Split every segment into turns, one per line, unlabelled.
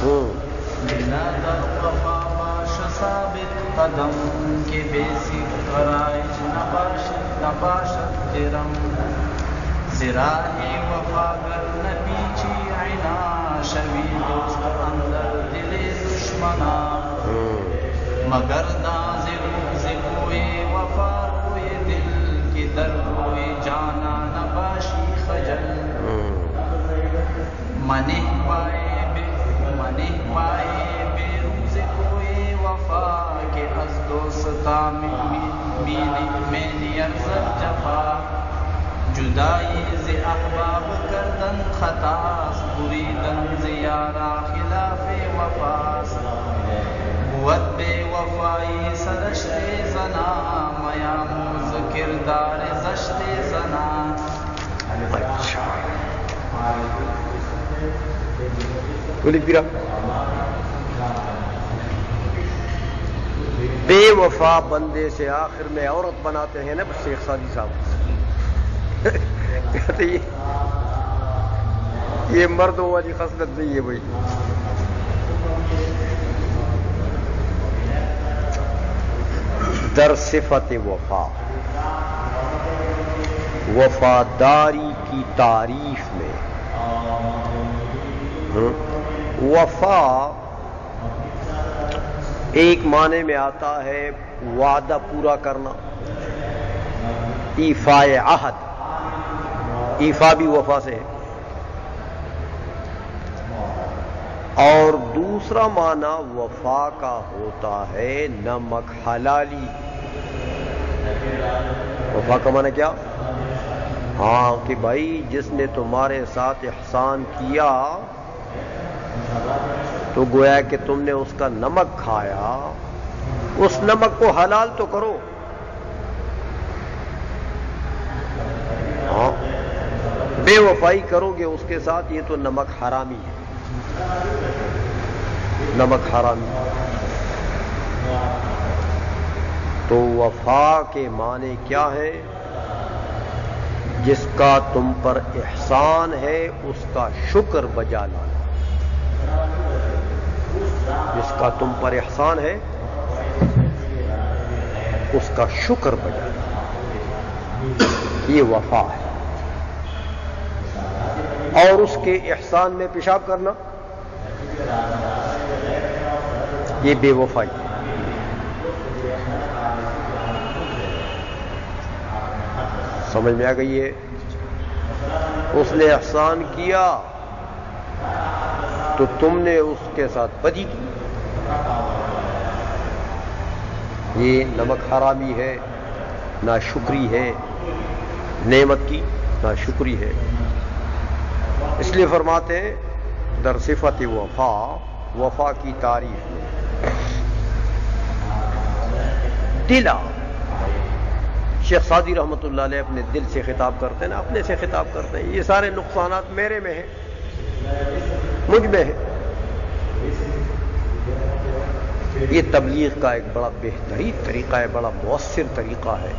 بنا در وفا باش ثابت قدم کے بیسی غرائج نباشد درم زراحی وفا گر نپیچی عنا شوی دوست اندر دل دشمنا مگر ناز روز کوئی وفا روی دل کی در روی جانا نباشی خجل منہ پائے بے روز کوئی وفا کے از دوستا میں نیرزد جفا جدائی ز احباب کردن خطاس بریدن زیارہ خلاف وفاس بود بے وفائی سرشت زنا میاموز کردار زشت زنا.
بے وفا بندے سے آخر میں عورت بناتے ہیں نا شیخ سعدی صاحب. کہتے یہ مردوں والی خصلت نہیں ہے بھائی. در صفت وفا، وفاداری کی تعریف میں وفا ایک معنی میں آتا ہے وعدہ پورا کرنا، ایفاء عہد، ایفا بھی وفا سے ہے. اور دوسرا معنی وفا کا ہوتا ہے نمک حلالی. وفا کا معنی کیا؟ ہاں کہ بھائی جس نے تمہارے ساتھ احسان کیا تو گویا کہ تم نے اس کا نمک کھایا، اس نمک کو حلال تو کرو. ہاں بے وفائی کرو گے اس کے ساتھ، یہ تو نمک حرامی ہے، نمک حرامی. تو وفا کے معنی کیا ہے؟ جس کا تم پر احسان ہے اس کا شکر بجا لانا. جس کا تم پر احسان ہے اس کا شکر بجا لانا، یہ وفا ہے. اور اس کے احسان میں پیشاب کرنا یہ بے وفائی. سمجھ میں آ گئی ہے؟ اس نے احسان کیا تو تم نے اس کے ساتھ بدی کی، یہ نمک حرامی ہے، ناشکری ہے، نعمت کی ناشکری ہے. اس لیے فرماتے ہیں در صفت وفا، وفا کی تعریف میں دلا. شیخ سعدی رحمۃ اللہ علیہ اپنے دل سے خطاب کرتے ہیں نا، اپنے سے خطاب کرتے ہیں. یہ سارے نقصانات میرے میں ہیں، مجھ میں ہیں. یہ تبلیغ کا ایک بڑا بہترین طریقہ ہے، بڑا مؤثر طریقہ ہے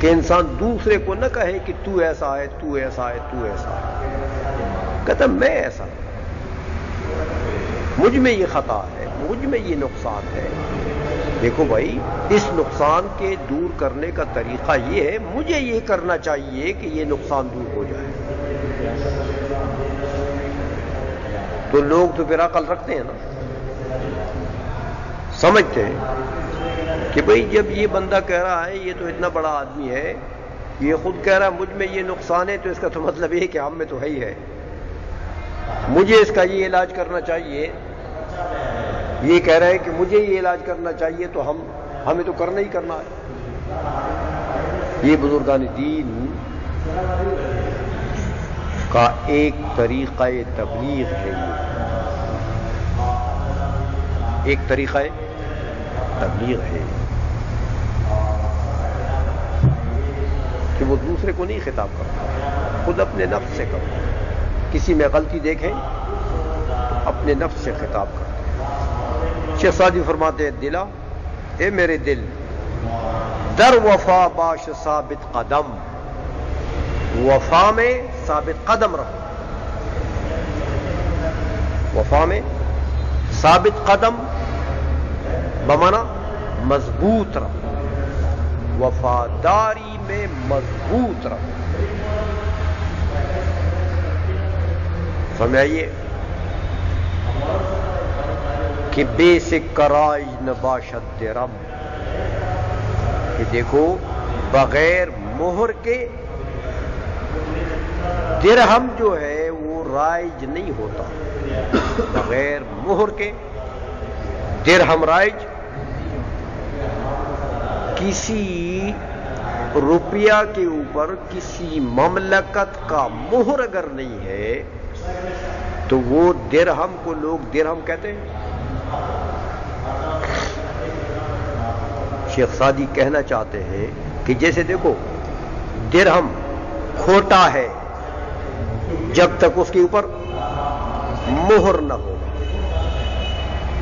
کہ انسان دوسرے کو نہ کہے کہ تو ایسا ہے، تو ایسا ہے، تو ایسا ہے. کہتا میں ایسا ہوں، مجھ میں یہ خطا ہے، مجھ میں یہ نقصان ہے. دیکھو بھائی، اس نقصان کے دور کرنے کا طریقہ یہ ہے، مجھے یہ کرنا چاہیے کہ یہ نقصان دور ہو جائے. تو لوگ تو پھر عقل رکھتے ہیں نا، سمجھتے ہیں کہ بھئی جب یہ بندہ کہہ رہا ہے یہ تو اتنا بڑا آدمی ہے، یہ خود کہہ رہا ہے مجھ میں یہ نقصان ہے، تو اس کا تو مطلب یہ کہ ہم میں تو ہے ہی ہے، مجھے اس کا یہ علاج کرنا چاہیے. یہ کہہ رہے ہیں کہ مجھے یہ علاج کرنا چاہیے تو ہمیں تو کرنا ہی کرنا ہے. یہ بزرگان دین کا ایک طریقہ تبلیغ ہے، ایک طریقہ تبلیغ ہے کہ وہ دوسرے کو نہیں خطاب کرتا، خود اپنے نفس سے کرتا. کسی میں غلطی دیکھیں تو اپنے نفس سے خطاب کرتا. شیخ سعدی فرماتے ہیں دلا، اے میرے دل، در وفا باش ثابت قدم، وفا میں ثابت قدم رہو. وفا میں ثابت قدم بمانا مضبوط رہو، وفاداری میں مضبوط رہو. سمجھائیے کہ بیسک کرائج نباشد درم، کہ دیکھو بغیر مہر کے درہم جو ہے وہ رائج نہیں ہوتا. بغیر مہر کے درہم رائج. کسی روپیہ کے اوپر کسی مملکت کا مہر اگر نہیں ہے تو وہ درہم کو لوگ درہم کہتے ہیں. شیخ سعدی کہنا چاہتے ہیں کہ جیسے دیکھو درہم کھوٹا ہے جب تک اس کے اوپر مہر نہ ہو.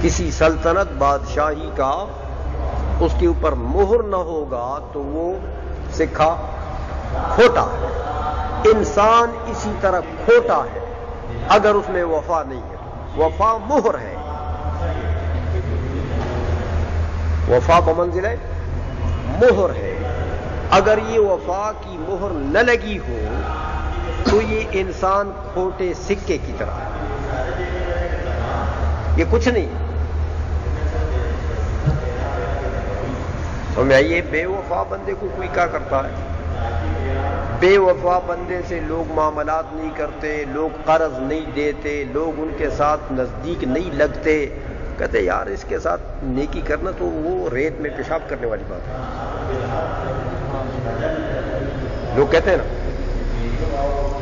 کسی سلطنت بادشاہی کا اس کے اوپر مہر نہ ہوگا تو وہ سکہ کھوٹا ہے. انسان اسی طرح کھوٹا ہے اگر اس میں وفا نہیں ہے. وفا مہر ہے. وفا بمنزل ہے مہر ہے. اگر یہ وفا کی مہر نہ لگی ہو تو یہ انسان کھوٹے سکے کی طرح ہے. یہ کچھ نہیں. سمجھ آئیے بے وفا بندے کو کوئی کیا کرتا ہے؟ بے وفا بندے سے لوگ معاملات نہیں کرتے، لوگ قرض نہیں دیتے، لوگ ان کے ساتھ نزدیک نہیں لگتے. کہتے یار اس کے ساتھ نیکی کرنا تو وہ ریت میں پیشاب کرنے والی بات ہے. لوگ کہتے ہیں نا،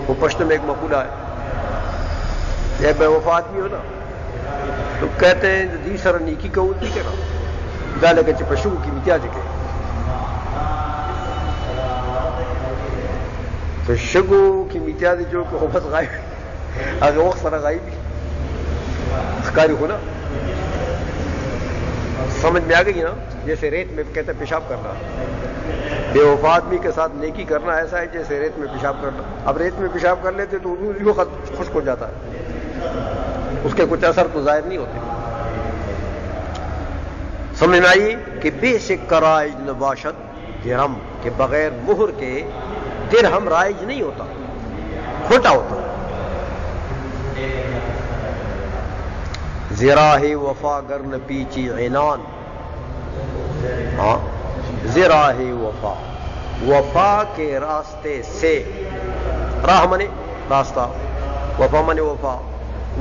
وہ پشتو میں ایک مقولہ ہے، یہ بے وفا آدمی ہو نا تو کہتے ہیں دی سر نیکی کا وہ نہیں کرا دالے کے پشو کی متیاج کے تو شگو کی متیاج جو کہ بس غائب اگر وقت سارا غائب کاری ہو نا. سمجھ میں آ گئی نا؟ جیسے ریت میں کہتے پیشاب کرنا. بے وفا آدمی کے ساتھ نیکی کرنا ایسا ہے جیسے ریت میں پیشاب کرنا. اب ریت میں پیشاب کر لیتے تو وہ خشک ہو جاتا ہے، اس کے کچھ اثر تو ظاہر نہیں ہوتے. سمجھ میں آئی کہ بیسک کرائج نباشد درہم، کہ بغیر مہر کے درہم رائج نہیں ہوتا، کھوٹا ہوتا. زراہ وفا گر نہ پیچی عنان. ہاں زراہ وفا، وفا کے راستے سے، راہ منے راستہ، وفا منے وفا،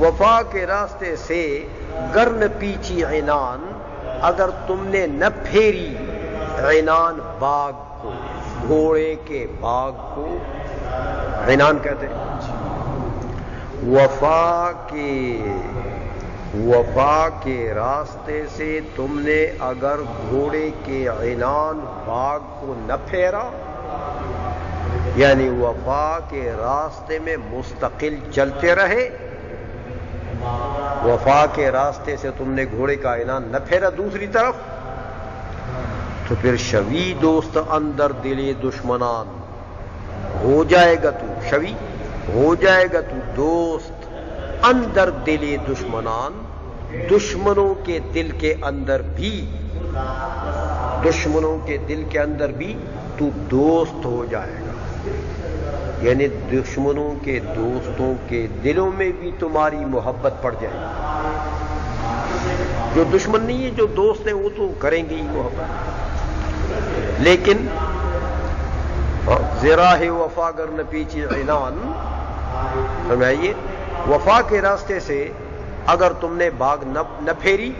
وفا کے راستے سے گر نہ پیچی عنان، اگر تم نے نہ پھیری عنان باغ کو، گھوڑے کے باغ کو عنان کہتے ہیں. وفا کے راستے سے تم نے اگر گھوڑے کے عنان باغ کو نہ پھیرا، یعنی وفا کے راستے میں مستقل چلتے رہے، وفا کے راستے سے تم نے گھوڑے کا عنان نہ پھیرا دوسری طرف، تو پھر شوی دوست اندر دل دشمنان، ہو جائے گا تو شوی، ہو جائے گا تو دوست اندر دل دشمنان، دشمنوں کے دل کے اندر بھی، دشمنوں کے دل کے اندر بھی تو دوست ہو جائے گا. یعنی دشمنوں کے دوستوں کے دلوں میں بھی تمہاری محبت پڑ جائے گی. جو دشمن نہیں ہے، جو دوست ہیں وہ تو کریں گے ہی محبت. لیکن زراہ وفا گر نہ پیچھے عنان، سمجھائیے وفا کے راستے سے اگر تم نے باغ نہ پھیری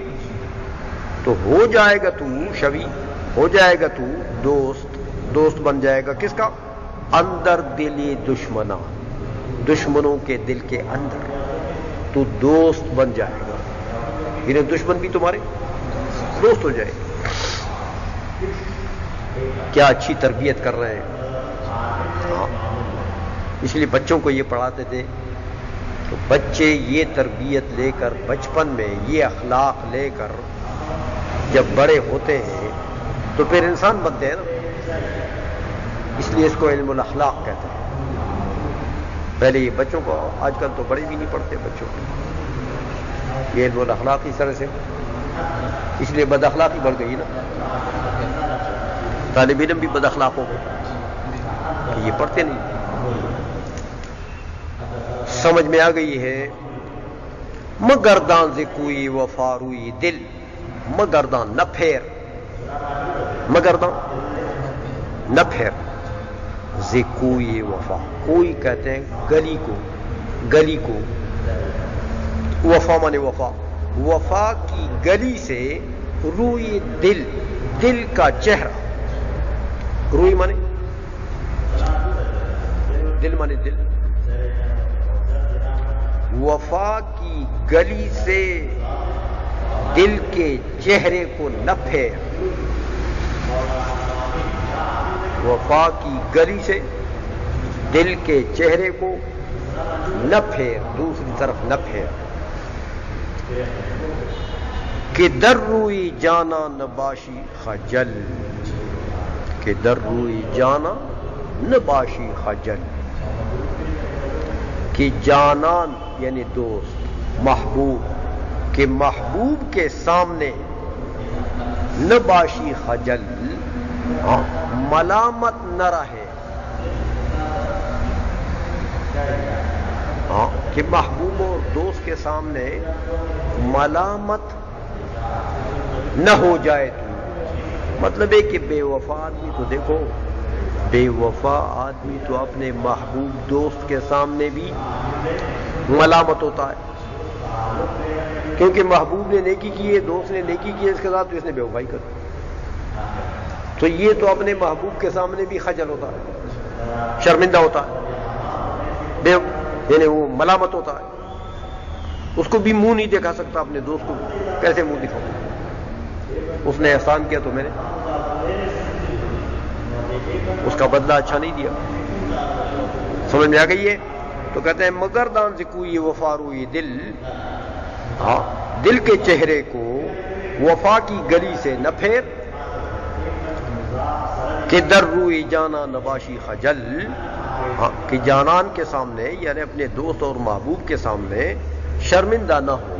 تو ہو جائے گا تو شوی، ہو جائے گا تو دوست، دوست بن جائے گا کس کا؟ اندر دلی دشمنان، دشمنوں کے دل کے اندر تو دوست بن جائے گا. انہیں دشمن بھی تمہارے دوست ہو جائے گا. کیا اچھی تربیت کر رہے ہیں. ہاں اس لیے بچوں کو یہ پڑھاتے تھے تو بچے یہ تربیت لے کر بچپن میں یہ اخلاق لے کر جب بڑے ہوتے ہیں تو پھر انسان بنتے ہیں نا. اس لیے اس کو علم الاخلاق کہتے ہیں. پہلے یہ بچوں کو، آج کل تو بڑے بھی نہیں پڑھتے بچوں کو. یہ علم الاخلاق اس طرح سے، اس لیے بد اخلاقی بڑھ گئی نا، طالب علم بھی بد اخلاق ہو گئے کہ یہ پڑھتے نہیں. سمجھ میں آ گئی ہے. مگردان کوئی وفا روئی دل، مگردان نہ پھیر، مگردان نہ پھیر، کوئی وفا، کوئی کہتے ہیں گلی کو، گلی کو، وفا مانے وفا، وفا کی گلی سے روئی دل، دل کا چہرہ، روئی مانے دل، مانے دل، وفا کی گلی سے دل کے چہرے کو نہ پھیر، وفا کی گلی سے دل کے چہرے کو نہ پھیر، دوسری طرف نہ پھیر. کہ در روئی جانا نباشی خجل، کہ در روئی جانا نباشی خجل، کہ جانان یعنی دوست، محبوب، کہ محبوب کے سامنے نباشی خجل، ملامت نہ رہے، کہ محبوب اور دوست کے سامنے ملامت نہ ہو جائے. تو مطلب ہے کہ بے وفا آدمی تو دیکھو، بے وفا آدمی تو اپنے محبوب دوست کے سامنے بھی ملامت ہوتا ہے، کیونکہ محبوب نے نیکی کی ہے، دوست نے نیکی کی ہے اس کے ساتھ، تو اس نے بے وفائی کر دی، تو یہ تو اپنے محبوب کے سامنے بھی خجل ہوتا ہے، شرمندہ ہوتا ہے، یعنی وہ ملامت ہوتا ہے، اس کو بھی منہ نہیں دکھا سکتا اپنے دوست کو، کیسے منہ دکھاؤں، اس نے احسان کیا تو میں نے اس کا بدلہ اچھا نہیں دیا. سمجھ میں آ گئی ہے. تو کہتے ہیں مگردان سے کوئی وفا روئی دل، ہاں دل کے چہرے کو وفا کی گلی سے نہ پھیر، کہ در روئی جانا نباشی خجل، ہاں کہ جانان کے سامنے یعنی اپنے دوست اور محبوب کے سامنے شرمندہ نہ ہو،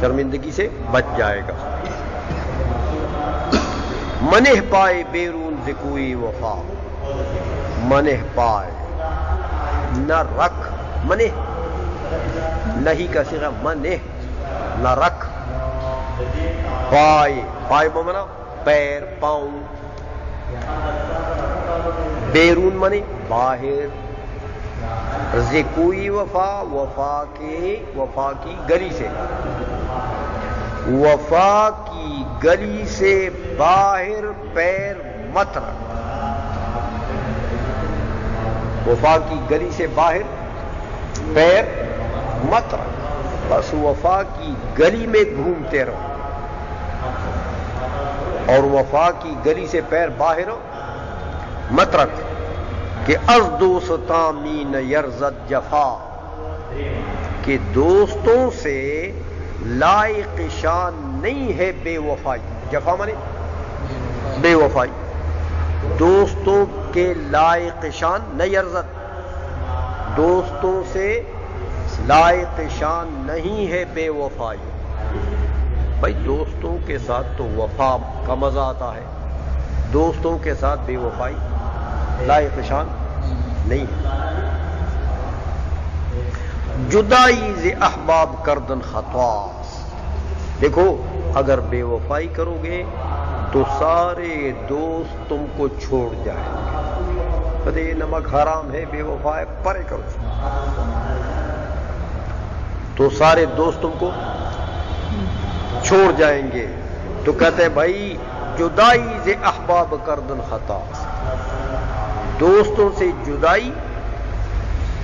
شرمندگی سے بچ جائے گا. منہ پائے بیرون سے کوئی وفا، منہ پائے نہ رکھ، منہ نہیں کا صیغہ منہ، نہ رکھ، پائے، پائے بمنا پیر، پاؤں، بیرون منے باہر، کوئی وفا، وفا کی گلی سے، وفا کی گلی سے باہر پیر مت رکھ، وفا کی گلی سے باہر پیر مت رکھ، بس وفا کی گلی میں گھومتے رہو، اور وفا کی گلی سے پیر باہر مت رکھ. کہ از دوستاں مین یرزد جفا، کہ دوستوں سے لائق شان نہیں ہے بے وفائی، جفا مانے بے وفائی، دوستوں کے لائق شان نہ یرزد، دوستوں سے لائق شان نہیں ہے بے وفائی. بھائی دوستوں کے ساتھ تو وفا کا مزہ آتا ہے، دوستوں کے ساتھ بے وفائی لائق شان نہیں ہے. جدائی ز احباب کردن خطواس، دیکھو اگر بے وفائی کرو گے تو سارے دوست تم کو چھوڑ جائیں گے، کدے نمک حرام ہے، بے وفا ہے، پرے کرو، تو سارے دوست تم کو چھوڑ جائیں گے. تو کہتے ہیں بھائی جدائی ز احباب کردن خطواس، دوستوں سے جدائی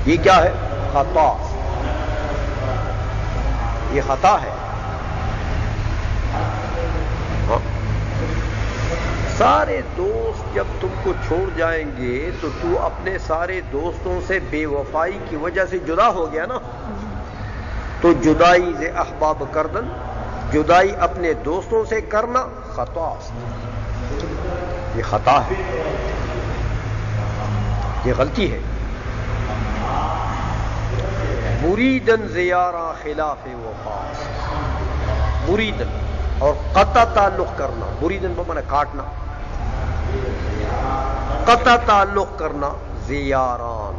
یہ کیا ہے؟ خطا، یہ خطا ہے. ہاں سارے دوست جب تم کو چھوڑ جائیں گے تو تو اپنے سارے دوستوں سے بے وفائی کی وجہ سے جدا ہو گیا نا. تو جدائی ز احباب کردن، جدائی اپنے دوستوں سے کرنا خطا، یہ خطا ہے، یہ غلطی ہے. بریدن زیارہ خلاف وفا، بریدن اور قطع تعلق کرنا، بریدن بمانا کاٹنا، قطع تعلق کرنا، زیاران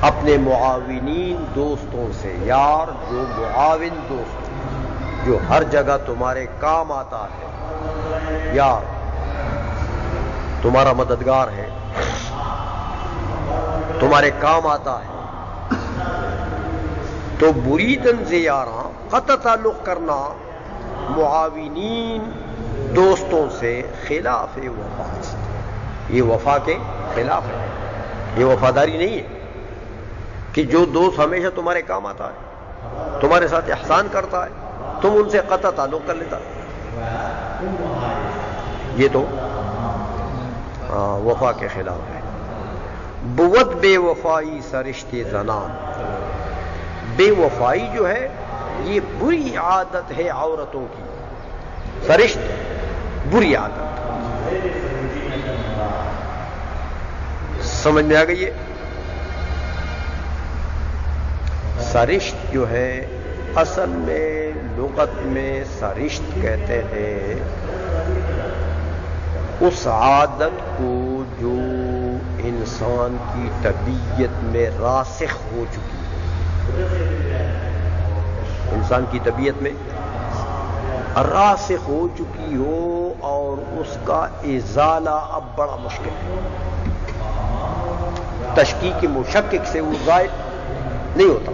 اپنے معاونین دوستوں سے، یار جو معاون دوست جو ہر جگہ تمہارے کام آتا ہے، یار تمہارا مددگار ہے، تمہارے کام آتا ہے، تو بریدن زیارہ قطع تعلق کرنا معاونین دوستوں سے، خلاف وفا، یہ وفا کے خلاف ہے، یہ وفاداری نہیں ہے کہ جو دوست ہمیشہ تمہارے کام آتا ہے، تمہارے ساتھ احسان کرتا ہے، تم ان سے قطع تعلق کر لیتا، یہ تو وفا کے خلاف ہے۔ بود بے وفائی سرشتے زنان، بے وفائی جو ہے یہ بری عادت ہے عورتوں کی، سرشت بری عادت، سمجھ میں آ گئی ہے؟ سرشت جو ہے اصل میں لغت میں سرشت کہتے ہیں اس عادت کو جو انسان کی طبیعت میں راسخ ہو چکی ہے، انسان کی طبیعت میں راسخ ہو چکی ہو اور اس کا ازالہ اب بڑا مشکل ہے، تشکیک مشکک سے وہ زائل نہیں ہوتا،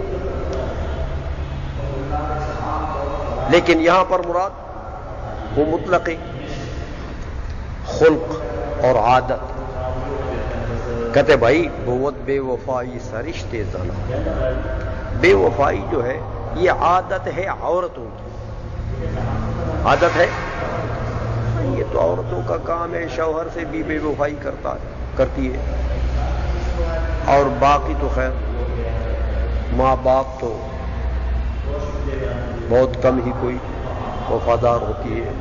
لیکن یہاں پر مراد وہ مطلق خلق اور عادت، کہتے بھائی بہت بے وفائی سرشتے زنا، بے وفائی جو ہے یہ عادت ہے عورتوں کی، عادت ہے، یہ تو عورتوں کا کام ہے، شوہر سے بھی بے وفائی کرتی ہے، اور باقی تو خیر ماں باپ تو بہت کم ہی کوئی وفادار ہوتی ہے،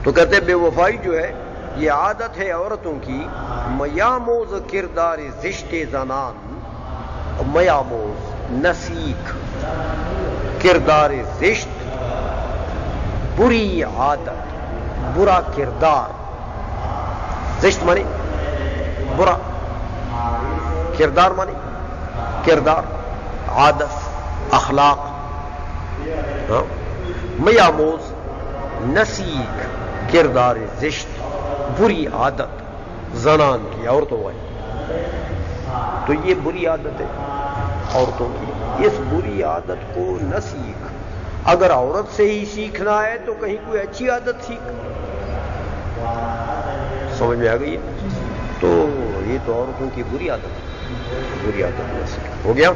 تو کہتے بے وفائی جو ہے یہ عادت ہے عورتوں کی، میاموز کردار زشت زنان، میاموز نسیک کردار زشت، بری عادت، برا کردار، زشت مانی برا، کردار مانی کردار، عادت، اخلاق، میاموز نسیک کردار زشت، بری عادت زنان کی، عورتوں والی، تو یہ بری عادت ہے عورتوں کی، اس بری عادت کو نہ سیکھ، اگر عورت سے ہی سیکھنا ہے تو کہیں کوئی اچھی عادت سیکھ، سمجھ میں آ گئی ہے؟ تو یہ تو عورتوں کی بری عادت نہ سیکھ، ہو گیا۔